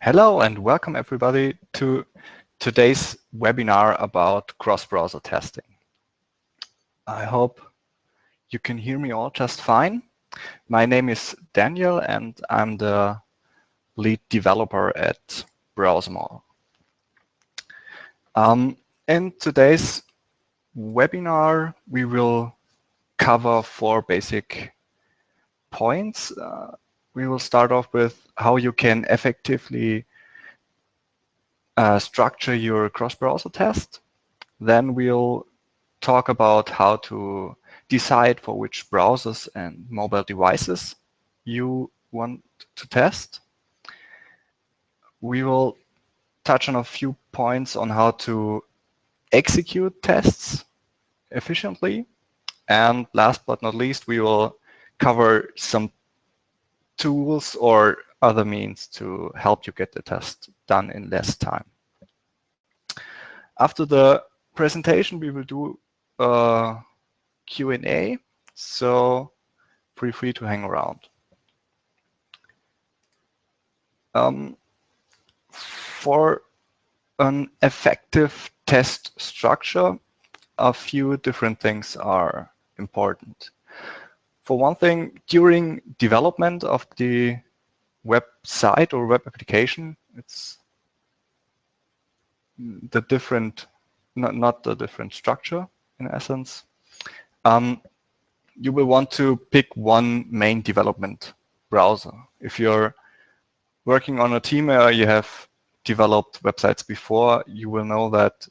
Hello and welcome everybody to today's webinar about cross-browser testing. I hope you can hear me all just fine. My name is Daniel and I'm the lead developer at BrowserMall. In today's webinar, we will cover 4 basic points. We will start off with how you can effectively structure your cross-browser test. Then we'll talk about how to decide for which browsers and mobile devices you want to test. We will touch on a few points on how to execute tests efficiently. And last but not least, we will cover some tools or other means to help you get the test done in less time. After the presentation, we will do a Q&A, so feel free to hang around. For an effective test structure, a few different things are important. For one thing, during development of the website or web application, it's the different, not the different structure in essence. You will want to pick one main development browser. If you're working on a team where you have developed websites before, you will know that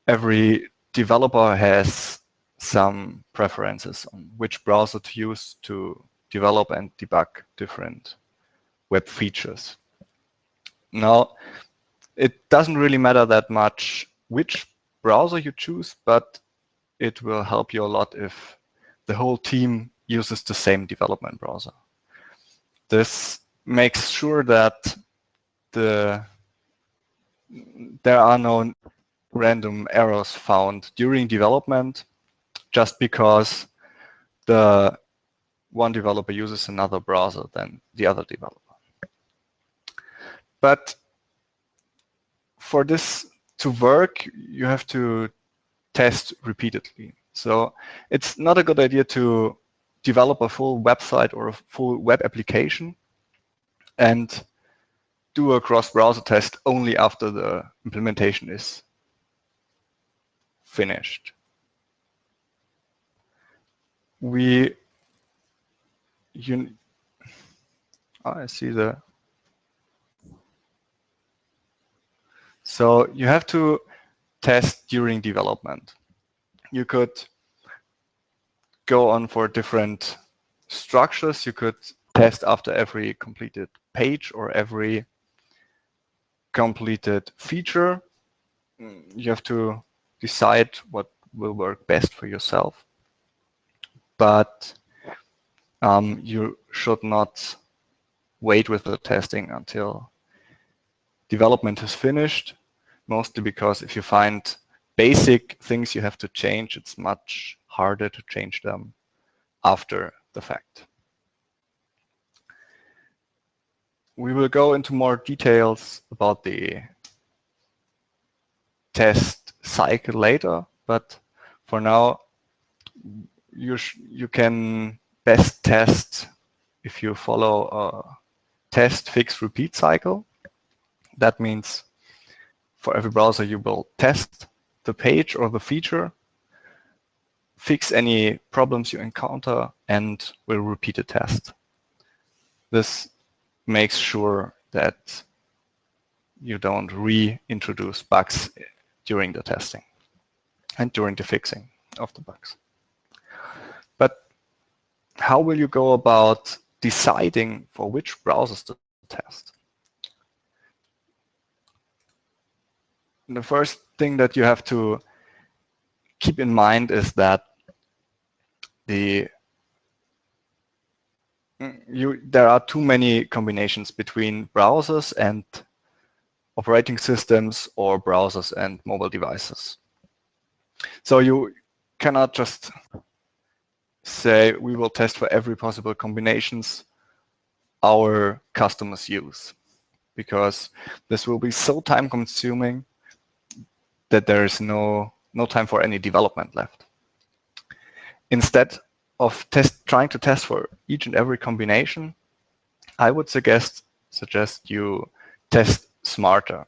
every developer has some preferences on which browser to use to develop and debug different web features. Now, it doesn't really matter that much which browser you choose, but it will help you a lot if the whole team uses the same development browser. This makes sure that there are no random errors found during development just because the one developer uses another browser than the other developer. But for this to work, you have to test repeatedly. So it's not a good idea to develop a full website or a full web application and do a cross-browser test only after the implementation is finished. I see the. So you have to test during development. You could go on for different structures. You could test after every completed page or every completed feature. You have to decide what will work best for yourself. But you should not wait with the testing until development is finished, mostly because if you find basic things you have to change, it's much harder to change them after the fact. We will go into more details about the test cycle later, but for now, you can best test if you follow a test, fix, repeat cycle. That means for every browser you will test the page or the feature, fix any problems you encounter, and will repeat a test. This makes sure that you don't reintroduce bugs during the testing and during the fixing of the bugs. But how will you go about deciding for which browsers to test? The first thing that you have to keep in mind is that there are too many combinations between browsers and operating systems or browsers and mobile devices. So you cannot just say we will test for every possible combinations our customers use. because this will be so time consuming that there is no time for any development left. Instead of trying to test for each and every combination, I would suggest you test smarter.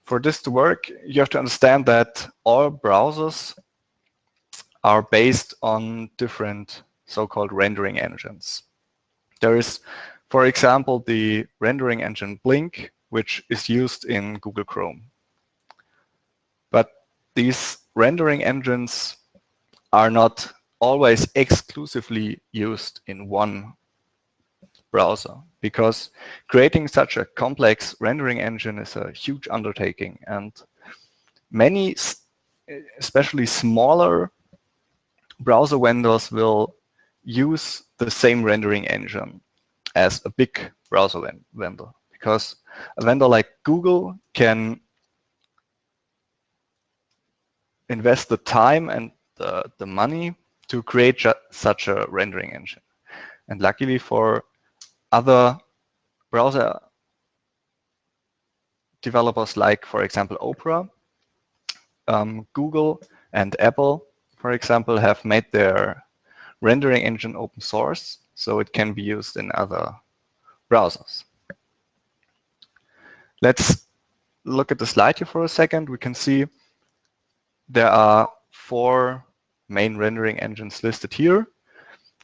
For this to work, you have to understand that all browsers are based on different so-called rendering engines. There is, for example, the rendering engine Blink, which is used in Google Chrome. But these rendering engines are not always exclusively used in one browser, because creating such a complex rendering engine is a huge undertaking, and many, especially smaller browser vendors, will use the same rendering engine as a big browser vendor, because a vendor like Google can invest the time and the money to create such a rendering engine. And luckily for other browser developers, like, for example, Opera, Google and Apple, for example, have made their rendering engine open source, so it can be used in other browsers. Let's look at the slide here for a second. We can see there are 4 main rendering engines listed here.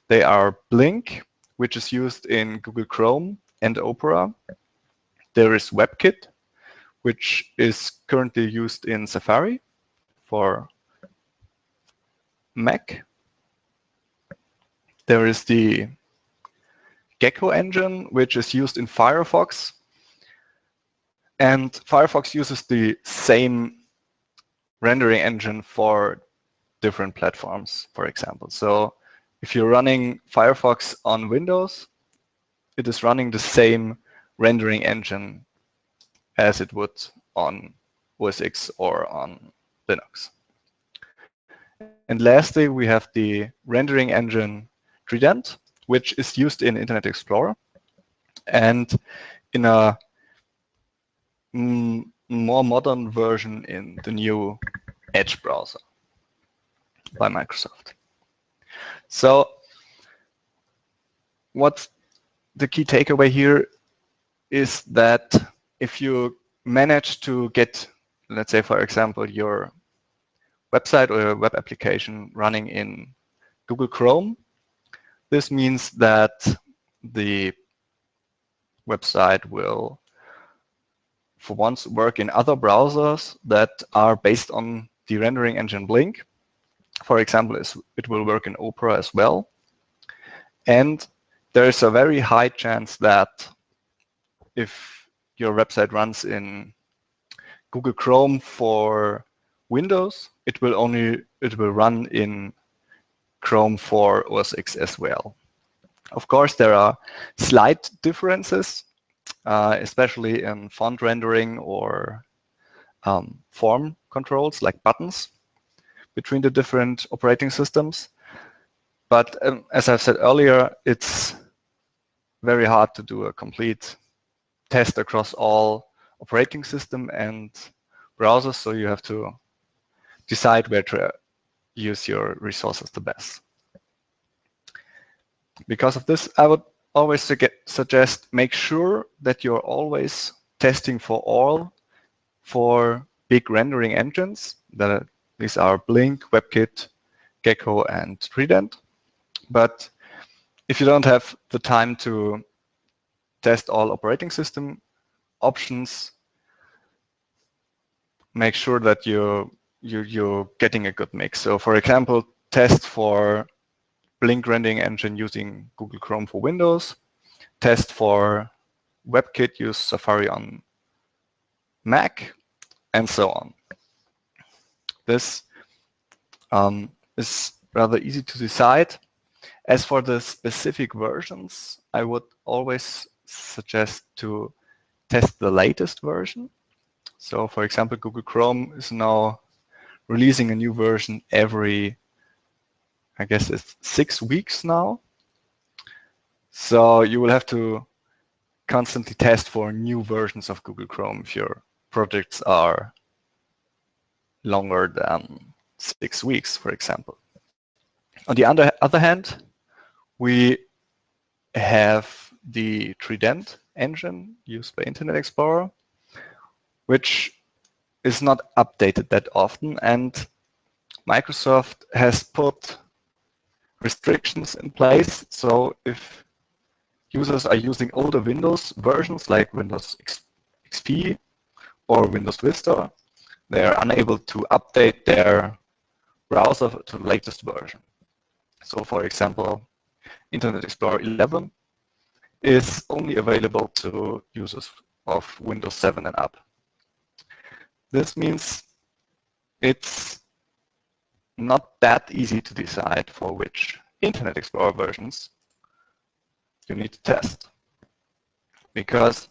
They are Blink, which is used in Google Chrome and Opera. There is WebKit, which is currently used in Safari for Mac. There is the Gecko engine, which is used in Firefox. And Firefox uses the same rendering engine for different platforms, for example. So if you're running Firefox on Windows, it is running the same rendering engine as it would on OS X or on Linux. And lastly, we have the rendering engine Trident, which is used in Internet Explorer and in a more modern version in the new Edge browser by Microsoft. So what's the key takeaway here is that if you manage to get, let's say, for example, your website or your web application running in Google Chrome, this means that the website will, for once, work in other browsers that are based on the rendering engine Blink. For example, it will work in Opera as well. And there is a very high chance that if your website runs in Google Chrome for Windows, it will run in Chrome for OS X as well. Of course, there are slight differences, especially in font rendering or form controls like buttons between the different operating systems. But as I've said earlier, it's very hard to do a complete test across all operating system and browsers, so you have to decide where to use your resources the best. Because of this, I would always suggest make sure that you're always testing for big rendering engines. These are Blink, WebKit, Gecko, and Trident. But if you don't have the time to test all operating system options, make sure that you're getting a good mix. So for example, test for Blink rendering engine using Google Chrome for Windows, test for WebKit, use Safari on Mac, and so on. This is rather easy to decide. As for the specific versions, I would always suggest to test the latest version. So for example, Google Chrome is now releasing a new version every, I guess it's 6 weeks now. So you will have to constantly test for new versions of Google Chrome if your projects are longer than 6 weeks, for example. On the other hand, we have the Trident engine used by Internet Explorer, which is not updated that often, and Microsoft has put restrictions in place. So if users are using older Windows versions like Windows XP or Windows Vista, they are unable to update their browser to the latest version. So for example, Internet Explorer 11 is only available to users of Windows 7 and up. This means it's not that easy to decide for which Internet Explorer versions you need to test. Because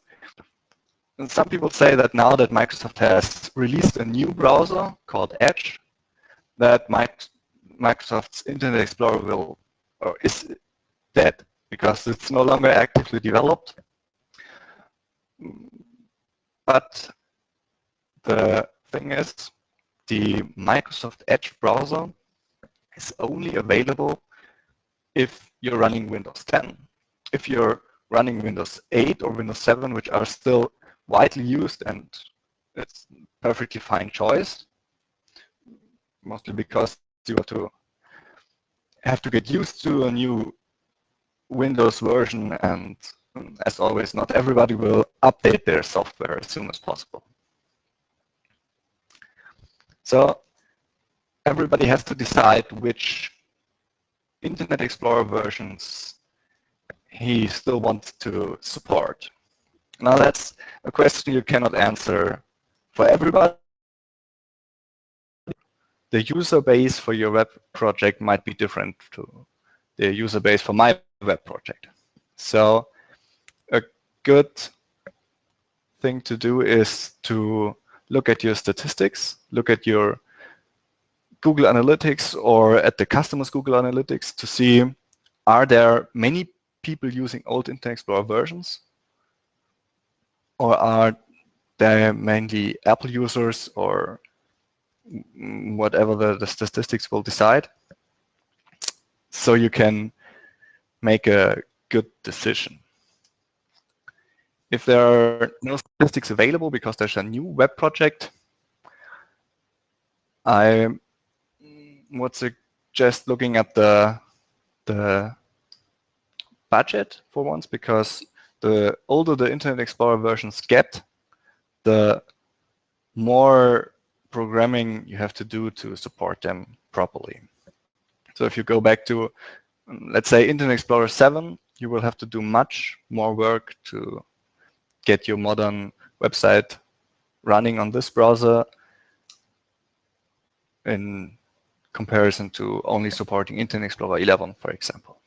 some people say that now that Microsoft has released a new browser called Edge, that Microsoft's Internet Explorer is dead because it's no longer actively developed. But the thing is, the Microsoft Edge browser is only available if you're running Windows 10. If you're running Windows 8 or Windows 7, which are still widely used and it's a perfectly fine choice, mostly because you have to get used to a new Windows version, and as always, not everybody will update their software as soon as possible. So everybody has to decide which Internet Explorer versions he still wants to support. Now that's a question you cannot answer for everybody. The user base for your web project might be different to the user base for my web project. So a good thing to do is to look at your statistics, look at your Google Analytics or at the customer's Google Analytics to see, are there many people using old Internet Explorer versions? Or are they mainly Apple users or whatever the statistics will decide? So you can make a good decision. If there are no statistics available because there's a new web project, I would suggest looking at the budget for once, because the older the Internet Explorer versions get, the more programming you have to do to support them properly. So if you go back to, let's say, Internet Explorer 7, you will have to do much more work to get your modern website running on this browser in comparison to only supporting Internet Explorer 11, for example.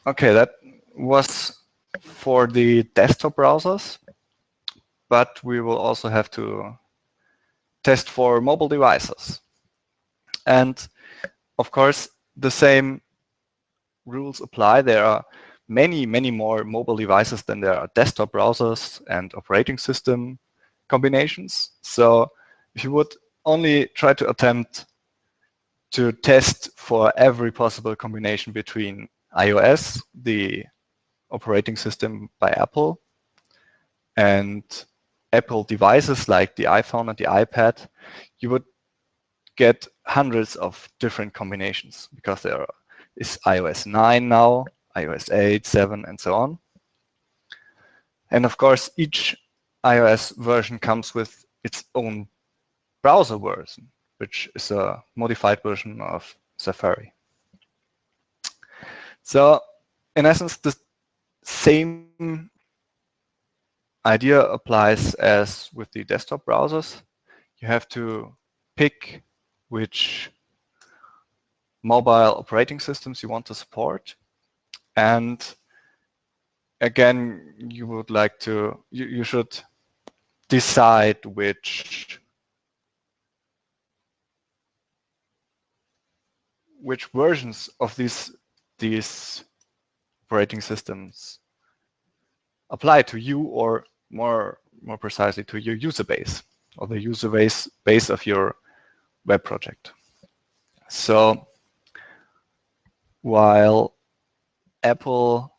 Okay, that was for the desktop browsers, but we will also have to test for mobile devices. And of course, the same rules apply. There are many, many more mobile devices than there are desktop browsers and operating system combinations. So if you would only try to attempt to test for every possible combination between iOS, the operating system by Apple, and Apple devices like the iPhone and the iPad, you would get hundreds of different combinations because there is iOS 9 now, iOS 8, 7, and so on. And of course, each iOS version comes with its own browser version, which is a modified version of Safari. So in essence, the same idea applies as with the desktop browsers. You have to pick which mobile operating systems you want to support. And again, you would like to, you should decide which versions of these operating systems apply to you, or more precisely to your user base, or the user base of your web project. So while Apple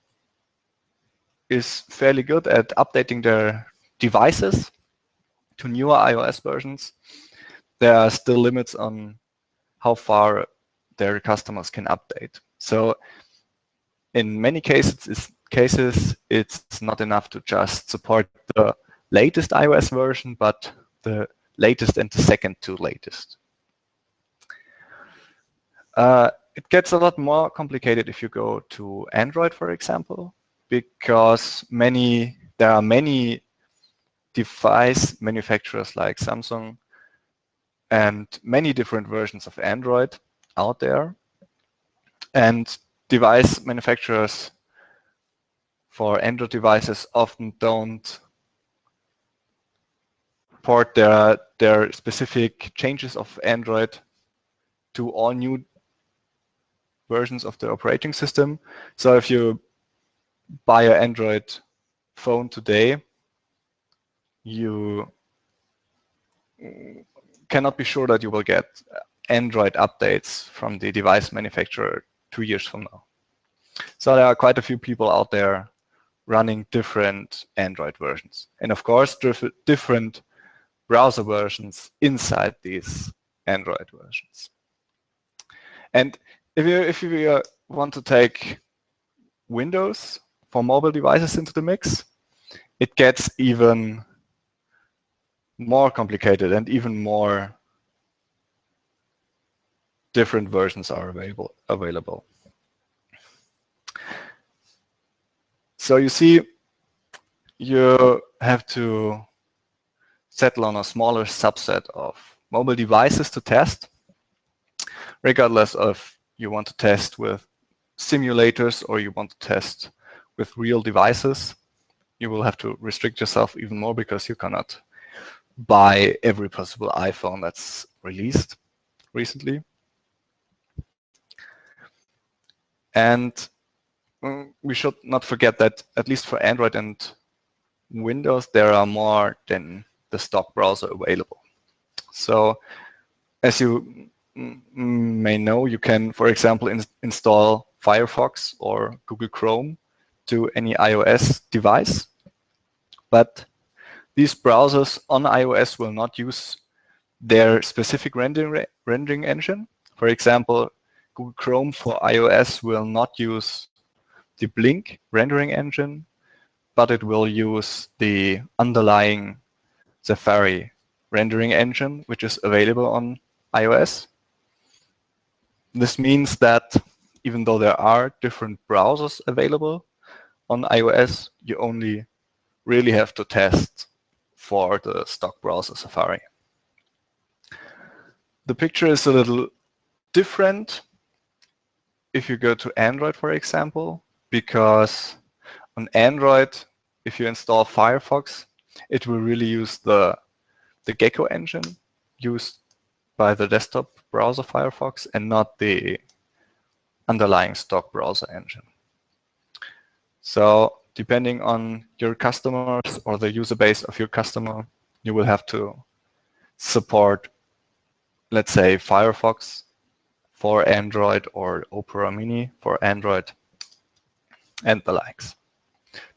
is fairly good at updating their devices to newer iOS versions, there are still limits on how far their customers can update. So in many cases, it's not enough to just support the latest iOS version, but the latest and the second to latest. It gets a lot more complicated if you go to Android, for example, because there are many device manufacturers like Samsung and many different versions of Android out there. And device manufacturers for Android devices often don't port their specific changes of Android to all new versions of the operating system. So if you buy an Android phone today, you cannot be sure that you will get Android updates from the device manufacturer 2 years from now. So there are quite a few people out there running different Android versions. And of course, different browser versions inside these Android versions. And if you want to take Windows for mobile devices into the mix, it gets even more complicated, and even more different versions are available. So you see, you have to settle on a smaller subset of mobile devices to test, regardless of you want to test with simulators or you want to test with real devices. You will have to restrict yourself even more, because you cannot buy every possible iPhone that's released recently. And we should not forget that, at least for Android and Windows, there are more than the stock browser available. So as you may know, you can, for example, install Firefox or Google Chrome to any iOS device. But these browsers on iOS will not use their specific rendering engine. For example, Google Chrome for iOS will not use the Blink rendering engine, but it will use the underlying Safari rendering engine, which is available on iOS. This means that even though there are different browsers available on iOS, you only really have to test for the stock browser Safari. The picture is a little different if you go to Android, for example, because on Android, if you install Firefox, it will really use the Gecko engine used by the desktop browser Firefox, and not the underlying stock browser engine. So depending on your customers or the user base of your customer, you will have to support, let's say, Firefox for Android or Opera Mini for Android, and the likes,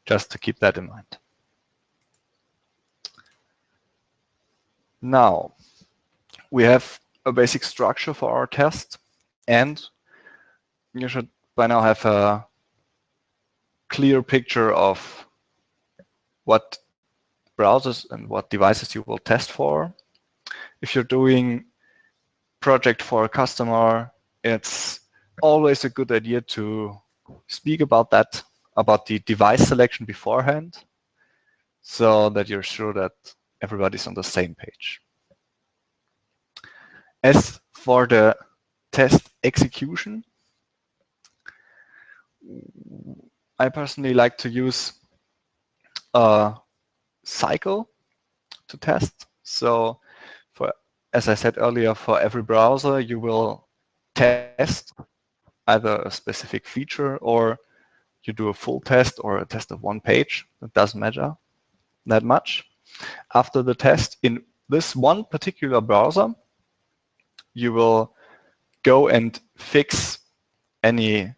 just to keep that in mind. Now, we have a basic structure for our test, and you should by now have a clear picture of what browsers and what devices you will test for. If you're doing project for a customer, it's always a good idea to speak about that, about the device selection beforehand, so that you're sure that everybody's on the same page. As for the test execution, I personally like to use a cycle to test. So as I said earlier, for every browser, you will test either a specific feature, or you do a full test or a test of one page. It doesn't matter that much. After the test in this one particular browser, you will go and fix any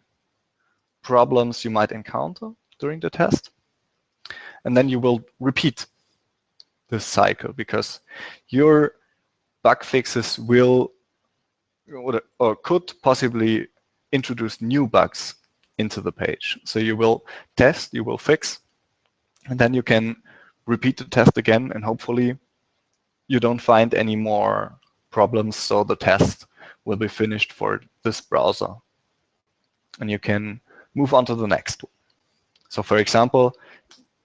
problems you might encounter during the test. And then you will repeat this cycle, because your bug fixes will or could possibly introduce new bugs into the page. So you will test, you will fix, and then you can repeat the test again, and hopefully you don't find any more problems, so the test will be finished for this browser. And you can move on to the next one. So for example,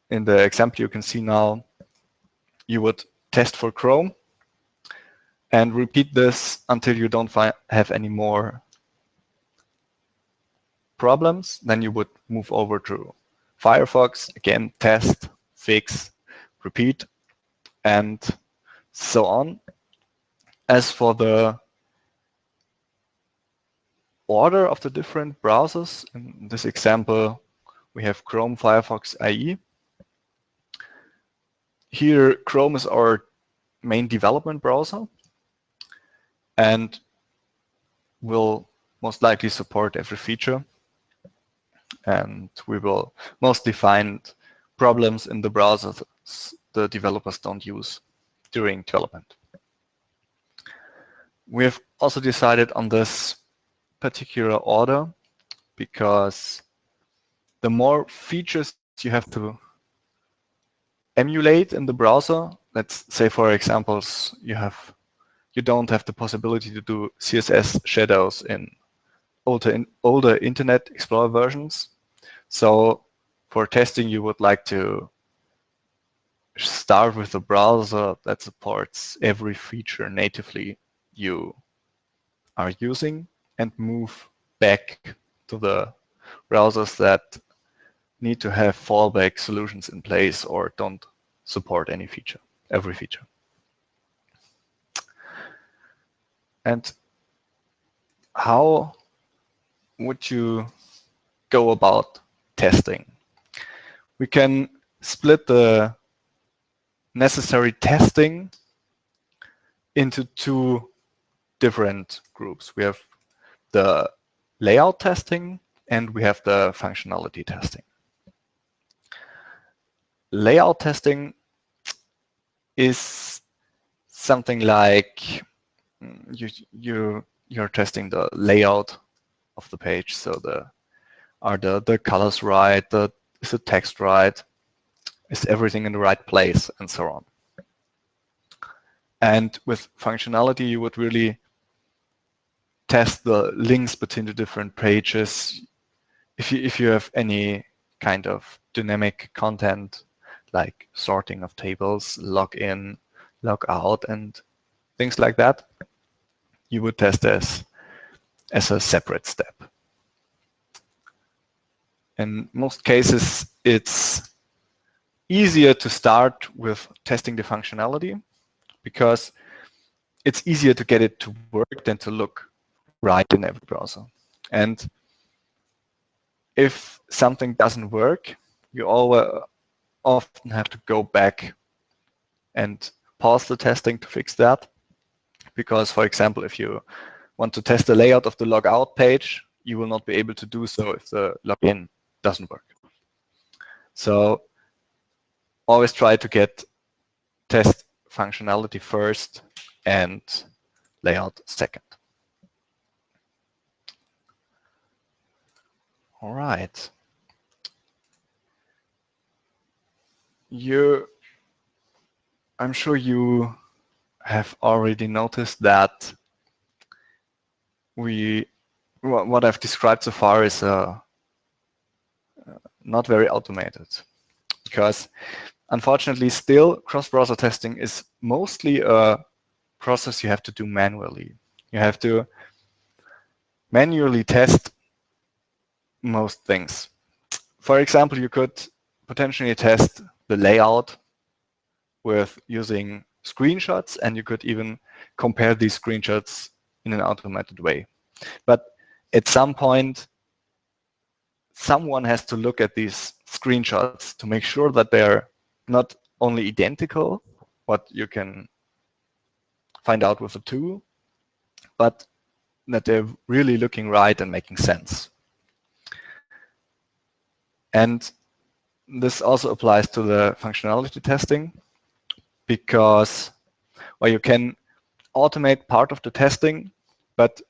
in the example you can see now, you would test for Chrome and repeat this until you don't have any more problems. Then you would move over to Firefox, again, test, fix, repeat, and so on. As for the order of the different browsers, in this example, we have Chrome, Firefox, IE. Here, Chrome is our main development browser and will most likely support every feature. And we will mostly find problems in the browsers the developers don't use during development. We have also decided on this particular order because the more features you have to emulate in the browser, let's say for examples, you don't have the possibility to do CSS shadows in older Internet Explorer versions. So for testing, you would like to start with a browser that supports every feature natively you are using and move back to the browsers that need to have fallback solutions in place or don't support every feature. And how would you go about testing? We can split the necessary testing into two different groups. We have the layout testing and we have the functionality testing. Layout testing is something like you're testing the layout of the page. So are the colors right? Is the text right? Is everything in the right place? And so on. And with functionality, you would really test the links between the different pages. If you have any kind of dynamic content, like sorting of tables, log in, log out, and things like that, you would test this as a separate step. In most cases, it's easier to start with testing the functionality because it's easier to get it to work than to look right in every browser. And if something doesn't work, you often have to go back and pause the testing to fix that. Because, for example, if you want to test the layout of the logout page, you will not be able to do so if the login doesn't work. So always try to test functionality first and layout second. All right. I'm sure you have already noticed that what I've described so far is not very automated, because unfortunately still cross-browser testing is mostly a process you have to do manually. You have to manually test most things. For example, you could potentially test the layout with using screenshots, and you could even compare these screenshots in an automated way. But at some point, someone has to look at these screenshots to make sure that they're not only identical, what you can find out with the tool, but that they're really looking right and making sense. And this also applies to the functionality testing, because you can automate part of the testing, but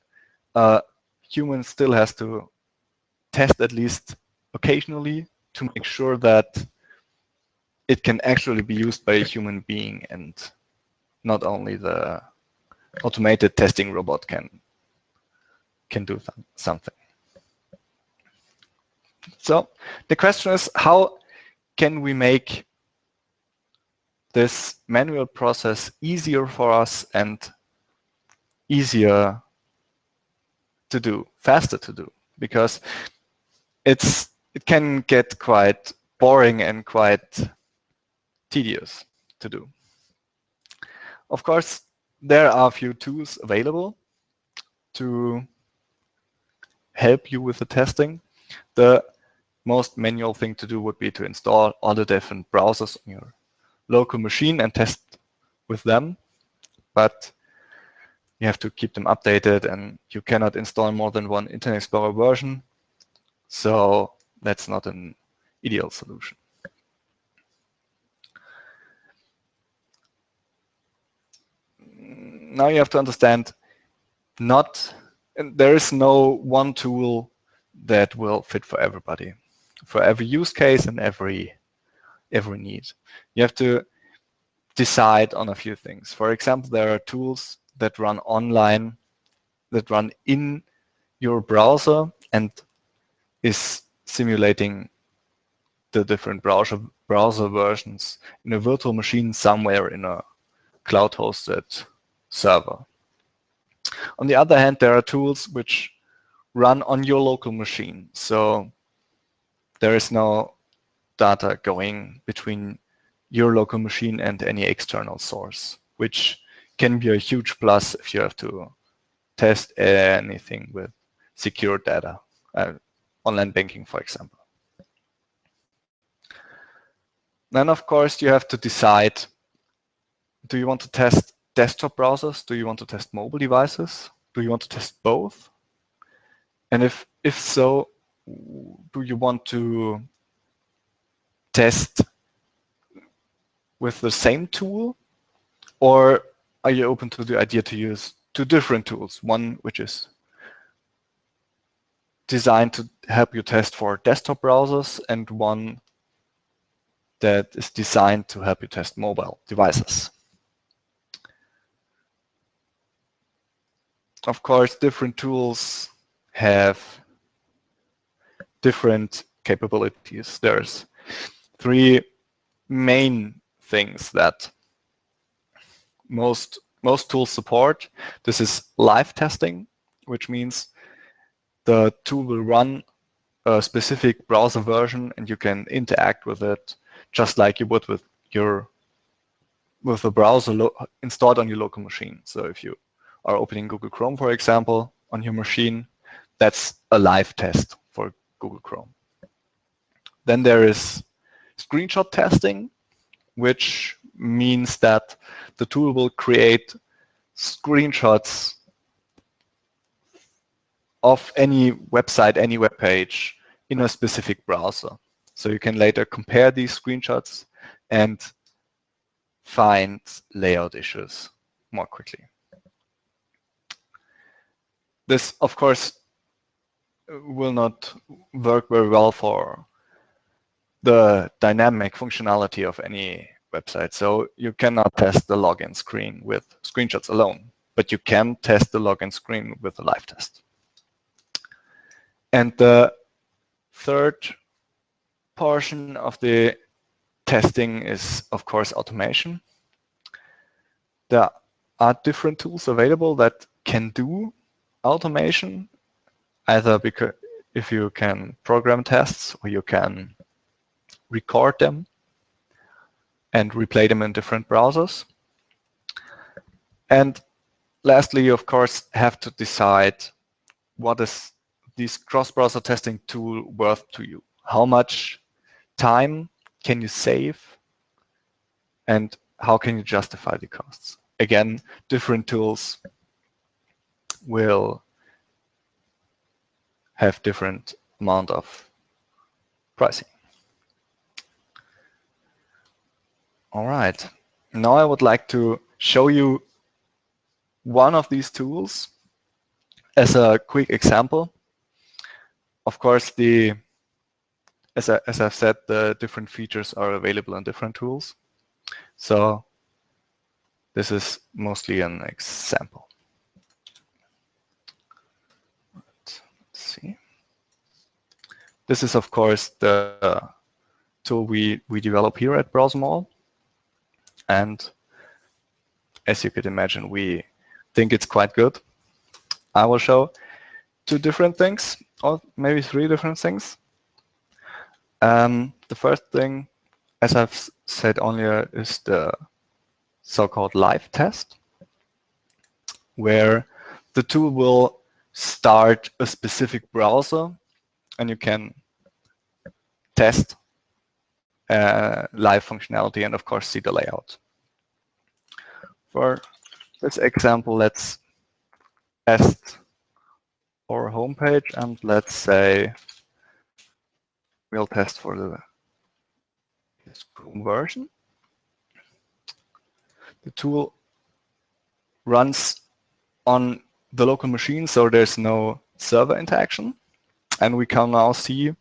a human still has to test at least occasionally to make sure that it can actually be used by a human being, and not only the automated testing robot can do something. So the question is, how can we make this manual process easier for us and easier to do, faster to do? Because it can get quite boring and quite tedious to do. Of course, there are a few tools available to help you with the testing. The most manual thing to do would be to install all the different browsers on your local machine and test with them. But you have to keep them updated, and you cannot install more than one Internet Explorer version. So that's not an ideal solution. Now you have to understand, there is no one tool that will fit for everybody, for every use case and every need. You have to decide on a few things. For example, there are tools that run online, that run in your browser and is simulating the different browser versions in a virtual machine somewhere in a cloud-hosted server. On the other hand, there are tools which run on your local machine. So there is no data going between your local machine and any external source, which can be a huge plus if you have to test anything with secure data, online banking, for example. Then, of course, you have to decide, do you want to test desktop browsers? Do you want to test mobile devices? Do you want to test both? And if so, do you want to test with the same tool? Or are you open to the idea to use two different tools? One which is designed to help you test for desktop browsers, and one that is designed to help you test mobile devices. Of course, different tools have different capabilities. There's three main things that most tools support. This is live testing, which means the tool will run a specific browser version and you can interact with it just like you would with the browser installed on your local machine. So if you are opening Google Chrome, for example, on your machine, that's a live test for Google Chrome. Then there is screenshot testing, which means that the tool will create screenshots of any website, any web page in a specific browser. So you can later compare these screenshots and find layout issues more quickly. This, of course, will not work very well for the dynamic functionality of any website. So you cannot test the login screen with screenshots alone, but you can test the login screen with a live test. And the third portion of the testing is, of course, automation. There are different tools available that can do automation, either because if you can program tests or you can record them and replay them in different browsers. And lastly, you of course have to decide what is this cross-browser testing tool worth to you? How much time can you save, and how can you justify the costs? Again, different tools will have different amount of pricing. All right, now I would like to show you one of these tools as a quick example. Of course, as I've said, the different features are available in different tools. So this is mostly an example. Let's see. This is, of course, the tool we develop here at BrowserMall. And as you could imagine, we think it's quite good. I will show two different things, or maybe three different things. The first thing, as I've said earlier, is the so-called live test, where the tool will start a specific browser and you can test live functionality and, of course, see the layout. For this example, let's test our homepage, and let's say we'll test for the Chrome version. The tool runs on the local machine, so there's no server interaction, and we can now see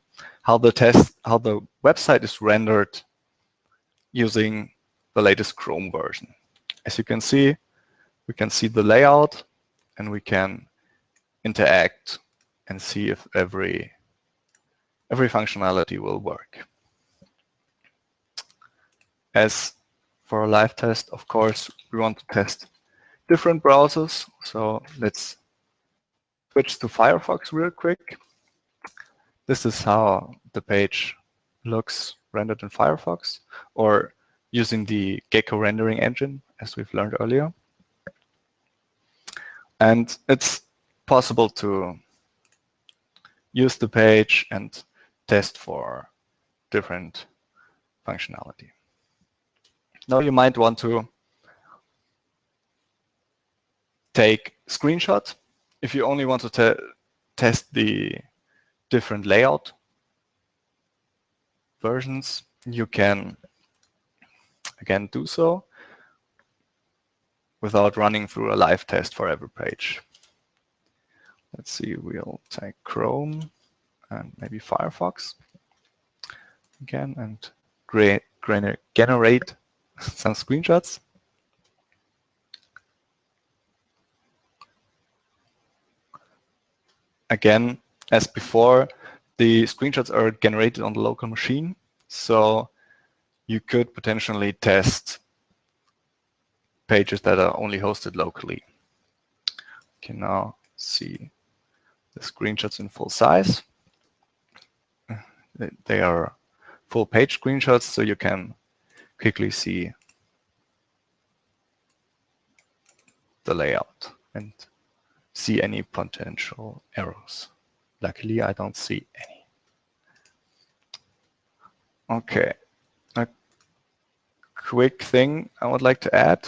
how the website is rendered using the latest Chrome version. As you can see, we can see the layout, and we can interact and see if every functionality will work. As for a live test, of course, we want to test different browsers. So let's switch to Firefox real quick. This is how the page looks rendered in Firefox, or using the Gecko rendering engine, as we've learned earlier. And it's possible to use the page and test for different functionality. Now you might want to take screenshots. If you only want to test the different layout versions, you can again do so without running through a live test for every page. Let's see, we'll take Chrome and maybe Firefox again and generate some screenshots. Again, as before, the screenshots are generated on the local machine, so you could potentially test pages that are only hosted locally. You can now see the screenshots in full size. They are full page screenshots, so you can quickly see the layout and see any potential errors. Luckily, I don't see any. Okay, a quick thing I would like to add,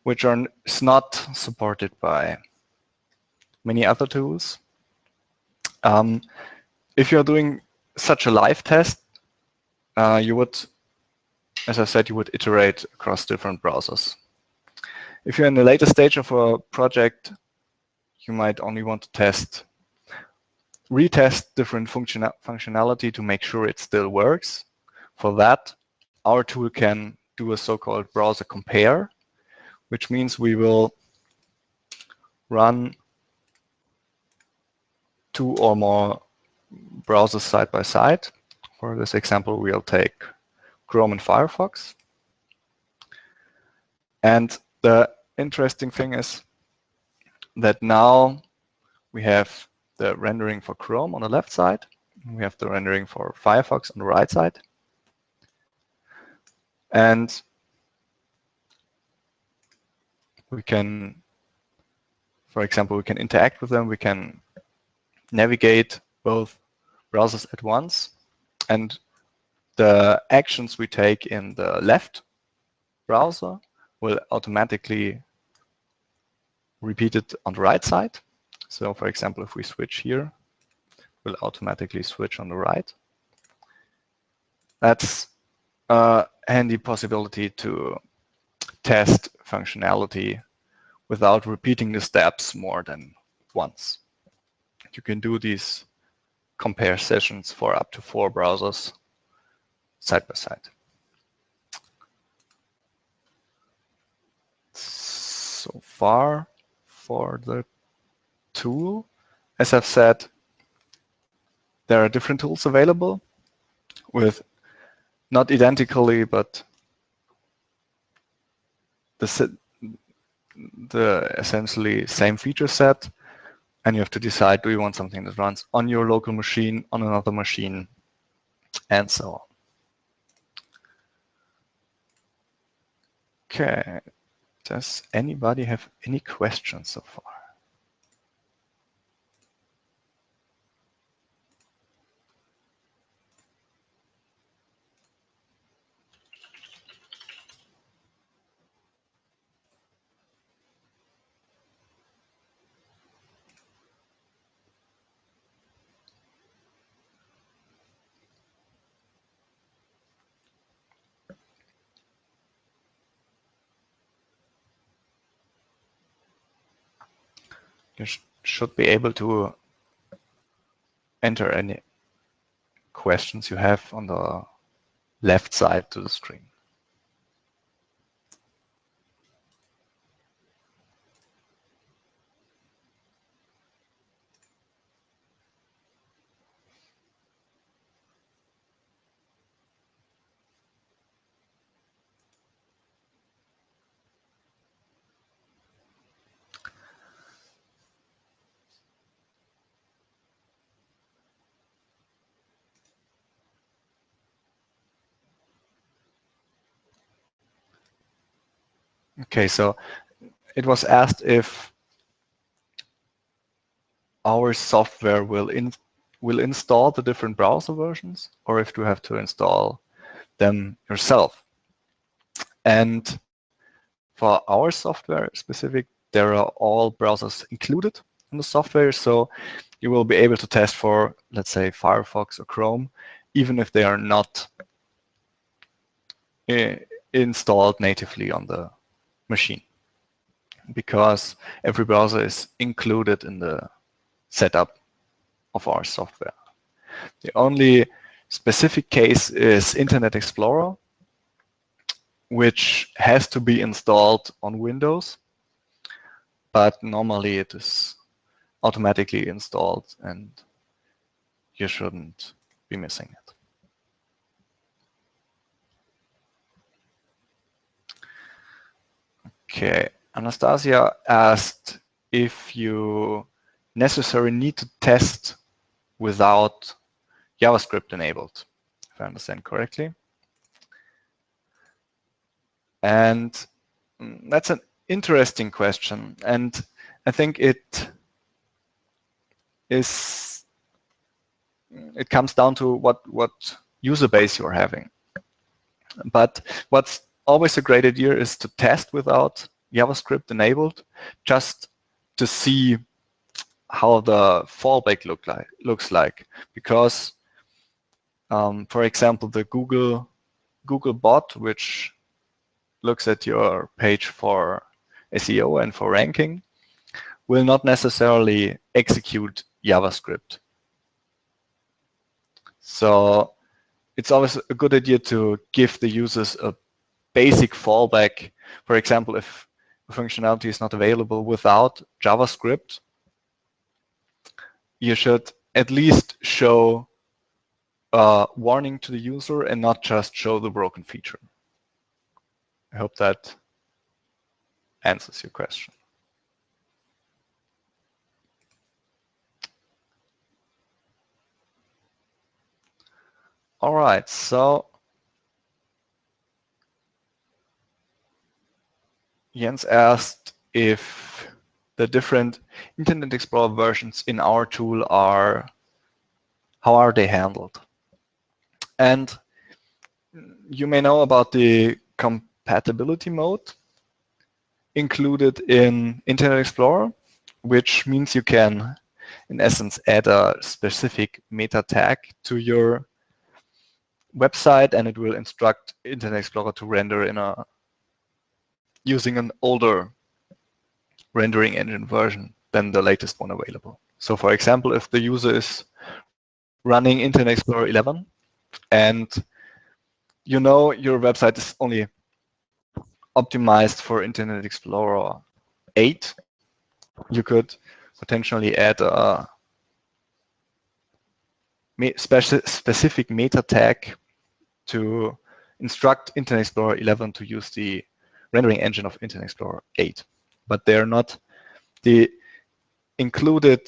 which is not supported by many other tools. If you're doing such a live test, you would, as I said, you would iterate across different browsers. If you're in the later stage of a project, you might only want to retest different functionality to make sure it still works. For that, our tool can do a so-called browser compare, which means we will run two or more browsers side by side. For this example, we'll take Chrome and Firefox. And the interesting thing is that now we have the rendering for Chrome on the left side. We have the rendering for Firefox on the right side. And we can, for example, we can interact with them. We can navigate both browsers at once, and the actions we take in the left browser will automatically repeat it on the right side. So for example, if we switch here, we'll automatically switch on the right. That's a handy possibility to test functionality without repeating the steps more than once. You can do these compare sessions for up to 4 browsers side by side. So far for the tool, as I've said, there are different tools available with not identically, but the essentially same feature set, and you have to decide, do you want something that runs on your local machine, on another machine, and so on. Okay, does anybody have any questions so far? You should be able to enter any questions you have on the left side to the screen. Okay, so it was asked if our software will install the different browser versions, or if you have to install them yourself. And for our software specific, there are all browsers included in the software, so you will be able to test for, let's say, Firefox or Chrome, even if they are not installed natively on the machine, because every browser is included in the setup of our software. The only specific case is Internet Explorer, which has to be installed on Windows, but normally it is automatically installed and you shouldn't be missing it. Okay, Anastasia asked if you necessarily need to test without JavaScript enabled, if I understand correctly. And that's an interesting question. And I think it comes down to what user base you're having. But what's always a great idea is to test without JavaScript enabled, just to see how the fallback looks like. Because, for example, the Google bot, which looks at your page for SEO and for ranking, will not necessarily execute JavaScript. So it's always a good idea to give the users a basic fallback. For example, if functionality is not available without JavaScript, you should at least show a warning to the user and not just show the broken feature. I hope that answers your question. All right, so Jens asked if the different Internet Explorer versions in our tool are, how are they handled? And you may know about the compatibility mode included in Internet Explorer, which means you can, in essence, add a specific meta tag to your website, and it will instruct Internet Explorer to render in using an older rendering engine version than the latest one available. So for example, if the user is running Internet Explorer 11 and you know your website is only optimized for Internet Explorer 8, you could potentially add a specific meta tag to instruct Internet Explorer 11 to use the rendering engine of Internet Explorer 8. But they're not the included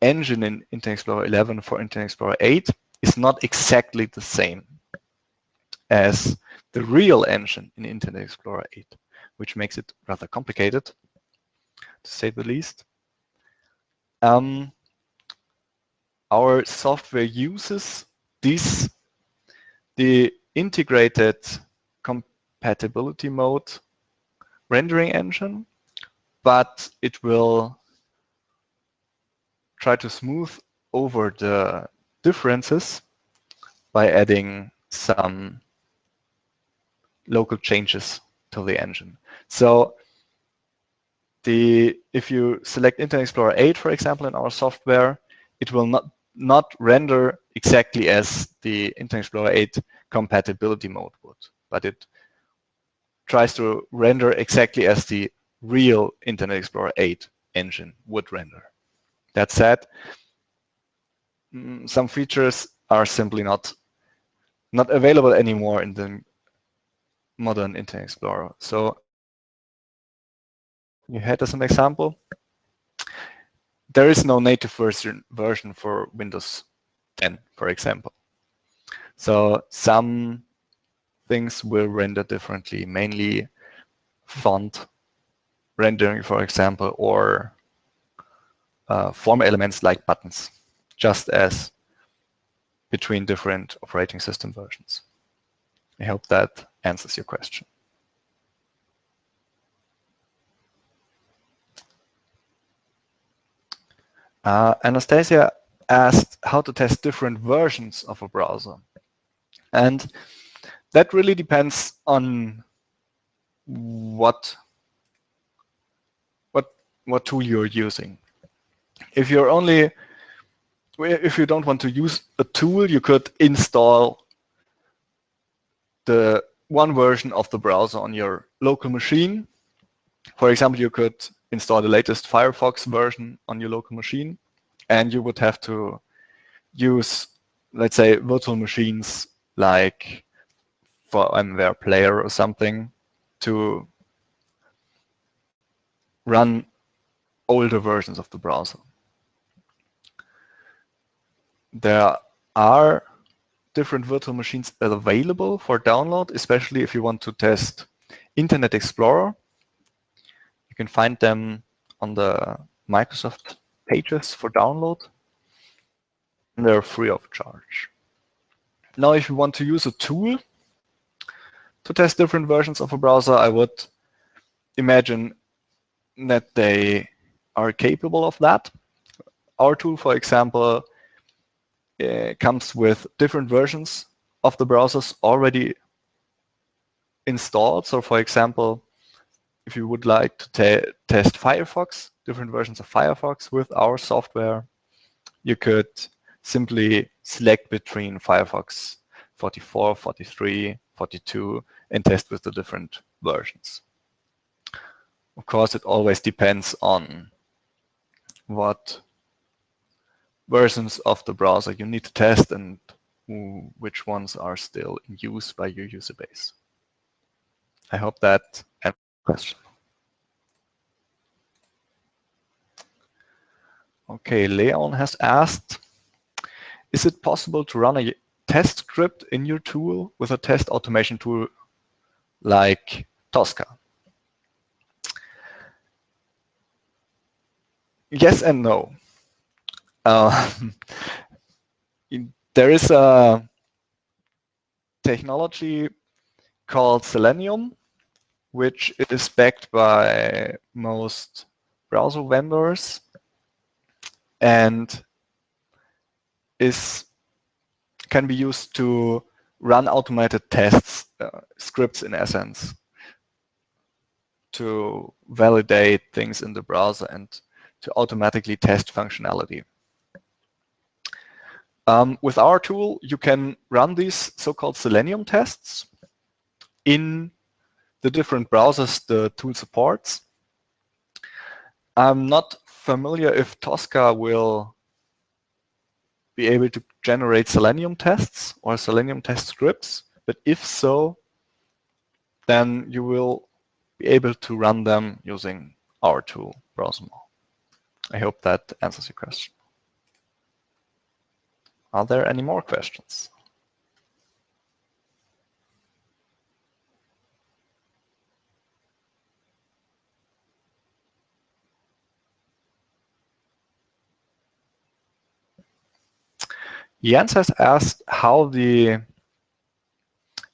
engine in Internet Explorer 11 for Internet Explorer 8 is not exactly the same as the real engine in Internet Explorer 8, which makes it rather complicated, to say the least. Our software uses the integrated compatibility mode rendering engine, but it will try to smooth over the differences by adding some local changes to the engine. So if you select Internet Explorer 8, for example, in our software, it will not render exactly as the Internet Explorer 8 compatibility mode would, but it tries to render exactly as the real Internet Explorer 8 engine would render. That said, some features are simply not available anymore in the modern Internet Explorer. So you had as an example, there is no native version for Windows 10, for example. So some things will render differently, mainly font rendering, for example, or form elements like buttons, just as between different operating system versions. I hope that answers your question. Anastasia asked how to test different versions of a browser. And that really depends on what tool you're using. If you don't want to use a tool, you could install the one version of the browser on your local machine. For example, you could install the latest Firefox version on your local machine, and you would have to use, let's say, virtual machines like VMware Player or something to run older versions of the browser. There are different virtual machines available for download, especially if you want to test Internet Explorer. You can find them on the Microsoft pages for download, and they're free of charge. Now, if you want to use a tool to test different versions of a browser, I would imagine that they are capable of that. Our tool, for example, comes with different versions of the browsers already installed. So for example, if you would like to test Firefox, different versions of Firefox with our software, you could simply select between Firefox 44, 43, 42, and test with the different versions. Of course, it always depends on what versions of the browser you need to test and which ones are still in use by your user base. I hope that answers the question. Okay, Leon has asked, is it possible to run a test script in your tool with a test automation tool like Tosca? Yes and no. There is a technology called Selenium, which is backed by most browser vendors and can be used to run automated tests, scripts in essence, to validate things in the browser and to automatically test functionality. With our tool, you can run these so-called Selenium tests in the different browsers the tool supports. I'm not familiar if Tosca will be able to generate Selenium tests or Selenium test scripts, but if so, then you will be able to run them using our tool, Browsermall. I hope that answers your question. Are there any more questions? Jens has asked how the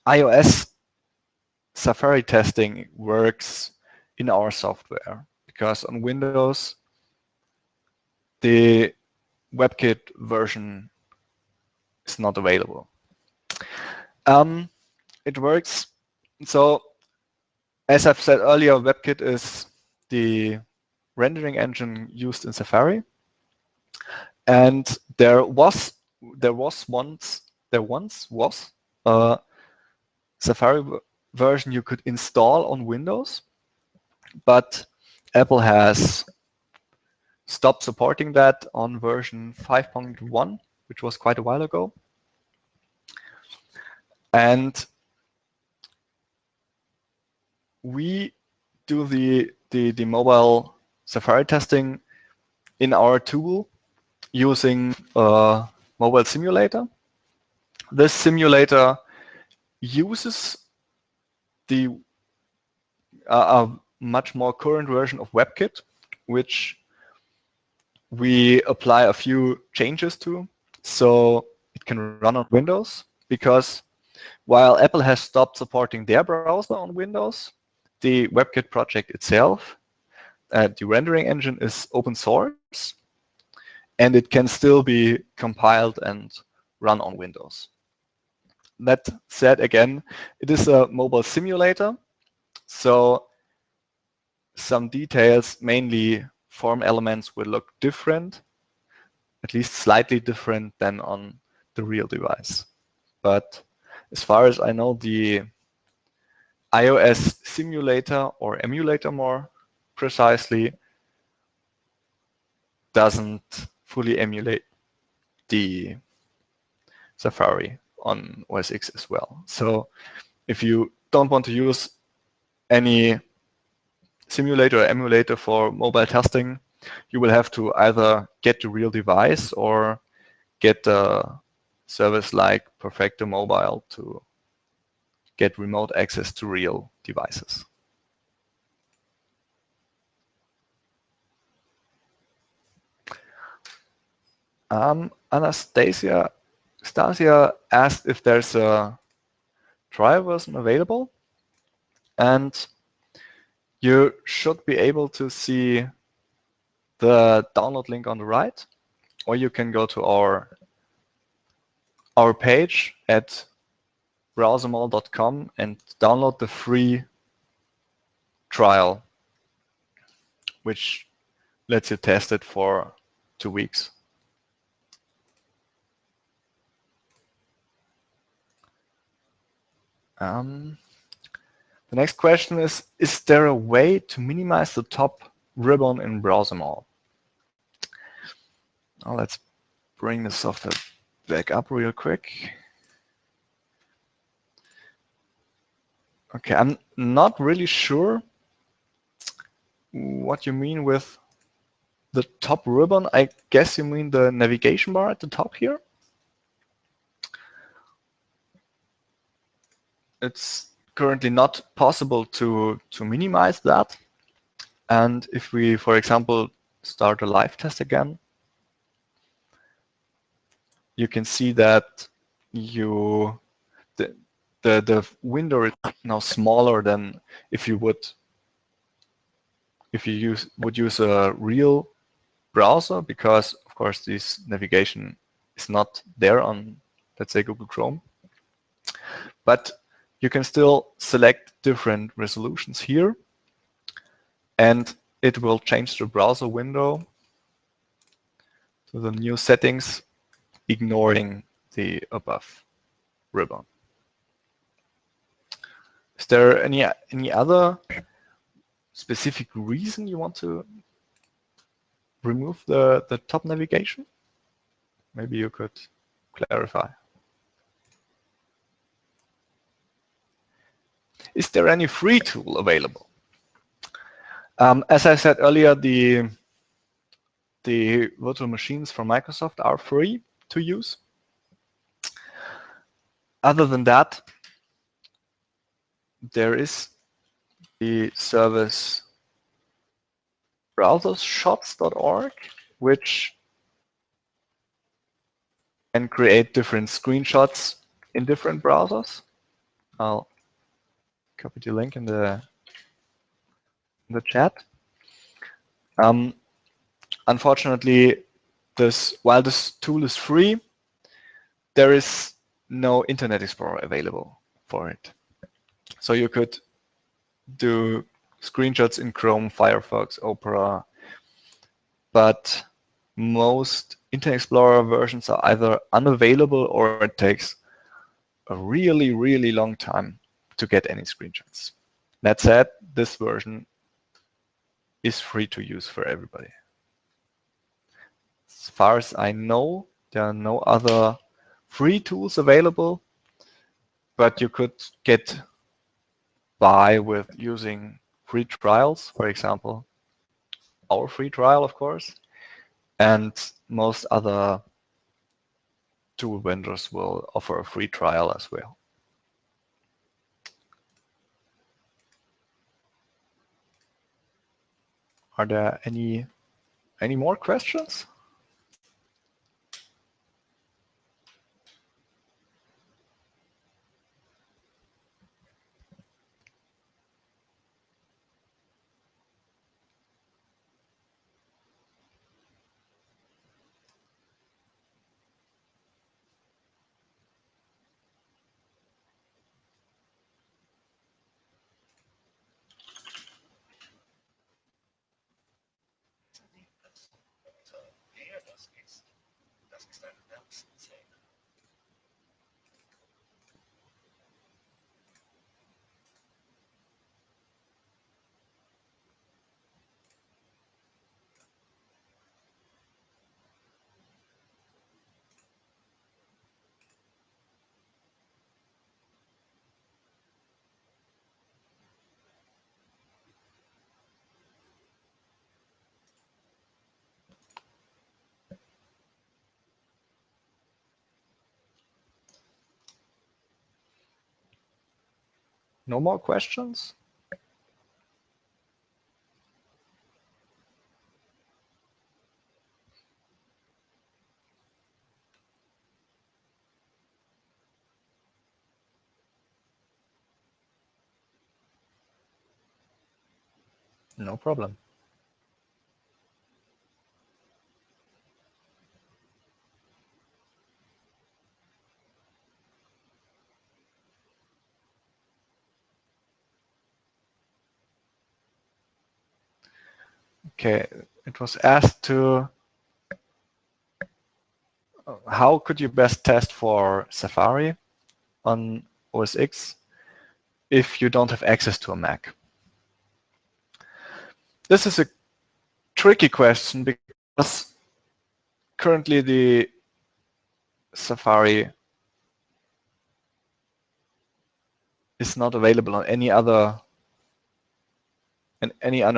iOS Safari testing works in our software, because on Windows, the WebKit version is not available. It works. So, as I've said earlier, WebKit is the rendering engine used in Safari, and there once was a Safari version you could install on Windows, but Apple has stopped supporting that on version 5.1, which was quite a while ago. And we do the mobile Safari testing in our tool using a mobile simulator. This simulator uses the a much more current version of WebKit, which we apply a few changes to, so it can run on Windows. Because while Apple has stopped supporting their browser on Windows, the WebKit project itself, the rendering engine, is open source, and it can still be compiled and run on Windows. That said, again, it is a mobile simulator, so some details, mainly form elements, will look different, at least slightly different than on the real device. But as far as I know, the iOS simulator, or emulator more precisely, doesn't fully emulate the Safari on OS X as well. So if you don't want to use any simulator or emulator for mobile testing, you will have to either get the real device or get a service like Perfecto Mobile to get remote access to real devices. Anastasia asked if there's a trial version available, and you should be able to see the download link on the right, or you can go to our page at browsermall.com and download the free trial, which lets you test it for 2 weeks. The next question is there a way to minimize the top ribbon in Browsermall? Now let's bring the software back up real quick. Okay, I'm not really sure what you mean with the top ribbon. I guess you mean the navigation bar at the top here. It's currently not possible to minimize that. And if we, for example, start a live test again, you can see that the window is now smaller than if you would use a real browser, because of course this navigation is not there on, let's say, Google Chrome. But you can still select different resolutions here, and it will change the browser window to the new settings, ignoring the above ribbon. Is there any other specific reason you want to remove the top navigation? Maybe you could clarify. Is there any free tool available? As I said earlier, the virtual machines from Microsoft are free to use. Other than that, there is the service browsershots.org, which can create different screenshots in different browsers. I'll copy the link in the chat. Unfortunately, while this tool is free, there is no Internet Explorer available for it. So you could do screenshots in Chrome, Firefox, Opera, but most Internet Explorer versions are either unavailable or it takes a really, really long time to get any screenshots. That said, this version is free to use for everybody. As far as I know, there are no other free tools available, but you could get by with using free trials, for example, our free trial, of course, and most other tool vendors will offer a free trial as well. Are there any more questions? No more questions? No problem. Okay, it was asked to how could you best test for Safari on OS X if you don't have access to a Mac? This is a tricky question because currently the Safari is not available on any other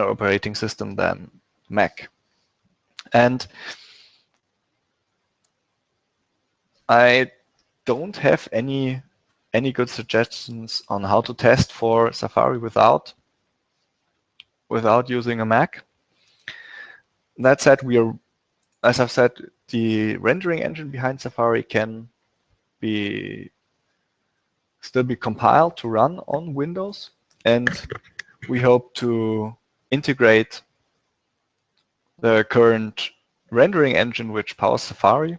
operating system than Mac. And I don't have any good suggestions on how to test for Safari without using a Mac. That said, as I've said, the rendering engine behind Safari can still be compiled to run on Windows, and we hope to integrate the current rendering engine which powers Safari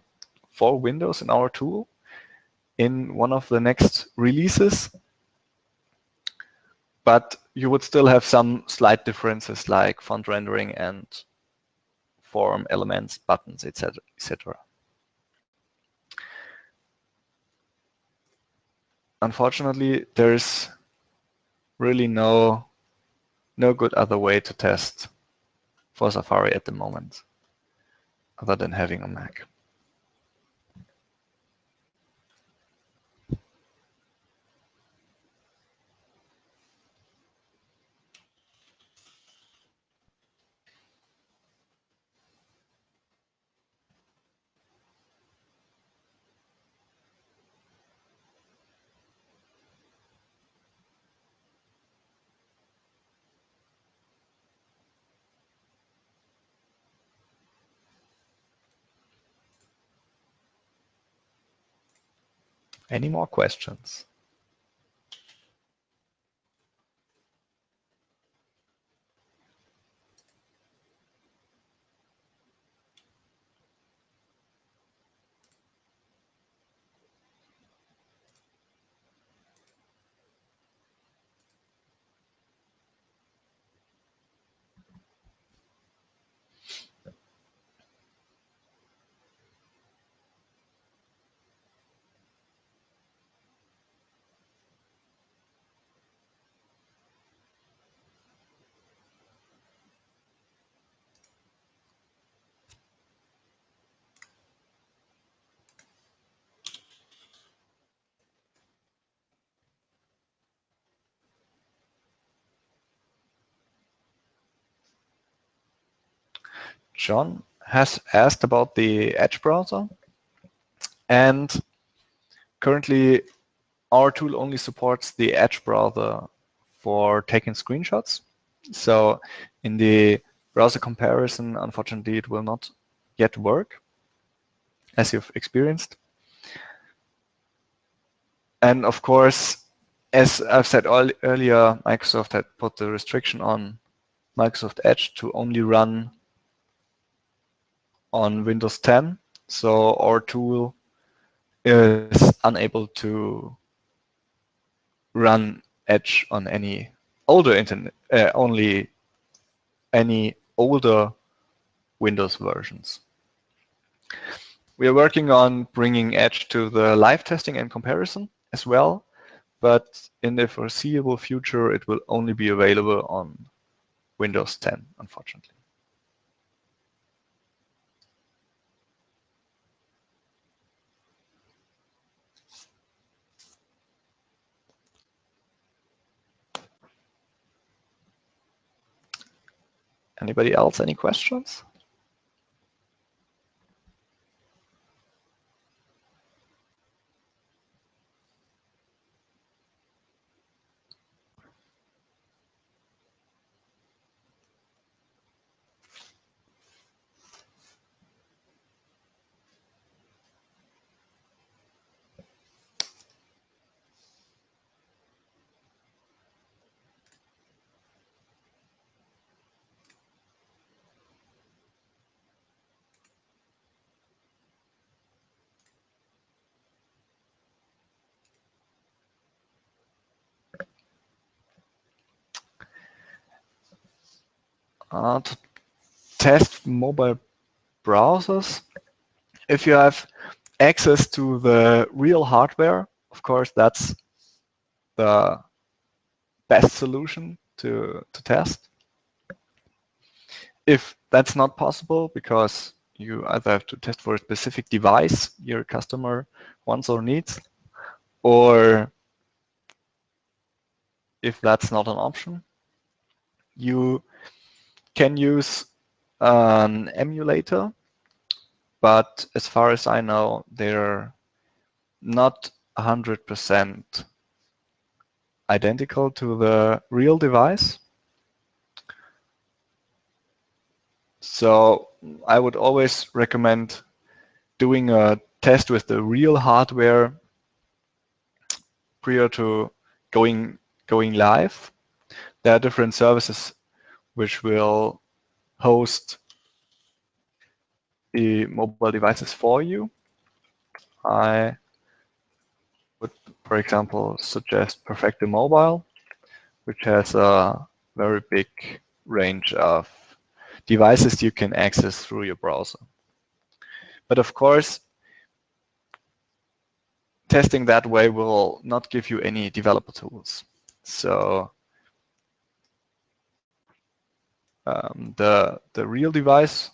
for Windows in our tool in one of the next releases. But you would still have some slight differences like font rendering and form elements, buttons, etc., etc. Unfortunately, there's really no good other way to test for Safari at the moment other than having a Mac. Any more questions? John has asked about the Edge browser, and currently our tool only supports the Edge browser for taking screenshots. So in the browser comparison, unfortunately, it will not yet work, as you've experienced. And of course, as I've said earlier, Microsoft had put the restriction on Microsoft Edge to only run on Windows 10. So our tool is unable to run Edge on any older internet, only any older Windows versions. We are working on bringing Edge to the live testing and comparison as well, but in the foreseeable future, it will only be available on Windows 10, unfortunately. Anybody else, any questions? To test mobile browsers, if you have access to the real hardware, of course, that's the best solution to test. If that's not possible, because you either have to test for a specific device your customer wants or needs, or if that's not an option, you can use an emulator, but as far as I know, they're not 100% identical to the real device. So I would always recommend doing a test with the real hardware prior to going live. There are different services which will host the mobile devices for you. I would, for example, suggest Perfecto Mobile, which has a very big range of devices you can access through your browser. But of course, testing that way will not give you any developer tools. So the real device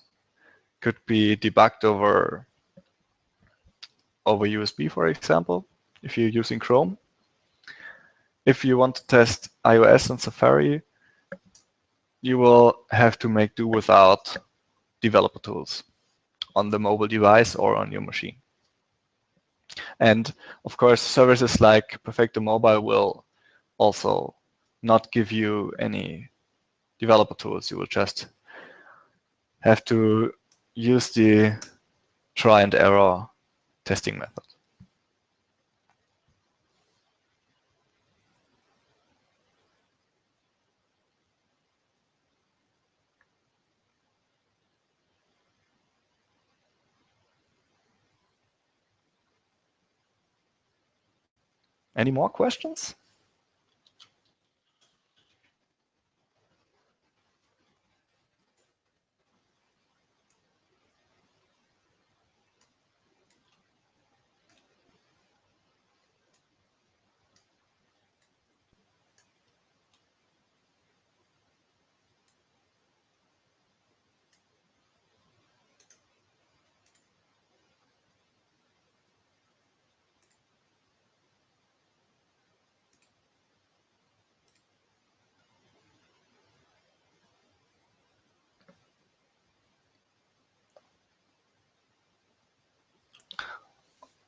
could be debugged over USB, for example, if you're using Chrome. If you want to test iOS and Safari, you will have to make do without developer tools on the mobile device or on your machine. And of course, services like Perfecto Mobile will also not give you any developer tools. You will just have to use the try and error testing method. Any more questions?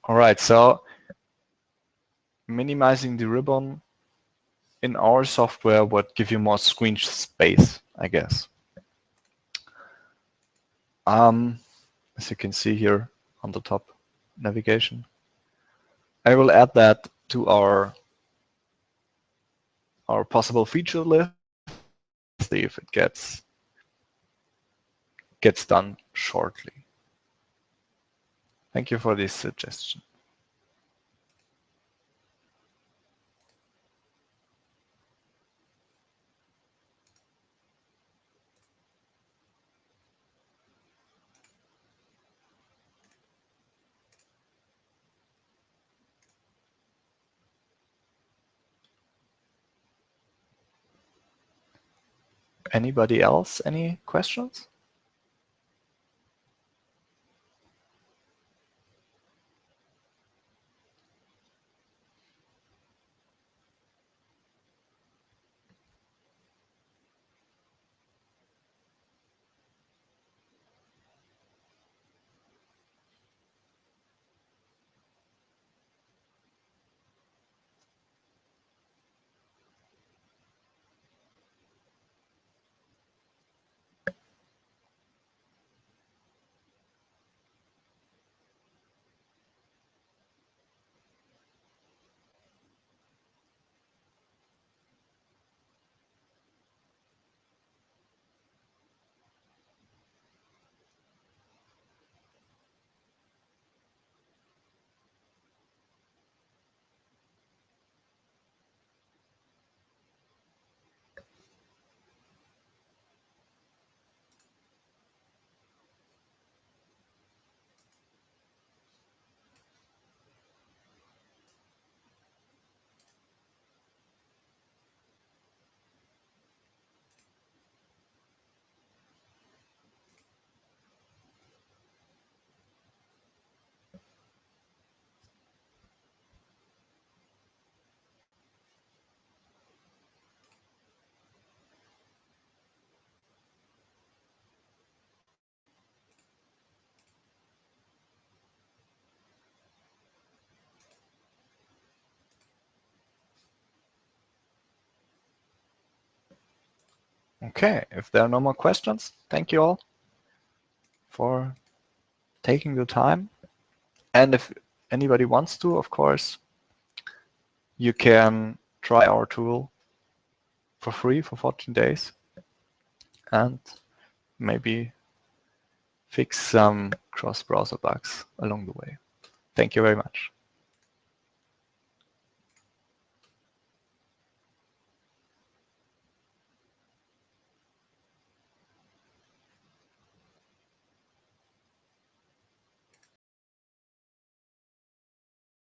All right, so minimizing the ribbon in our software would give you more screen space, I guess. As you can see here on the top navigation. I will add that to our possible feature list. See if it gets done shortly. Thank you for this suggestion. Anybody else? Any questions? Okay, if there are no more questions, thank you all. for taking the time. And if anybody wants to, of course, you can try our tool for free for 14 days and maybe fix some cross-browser bugs along the way. Thank you very much.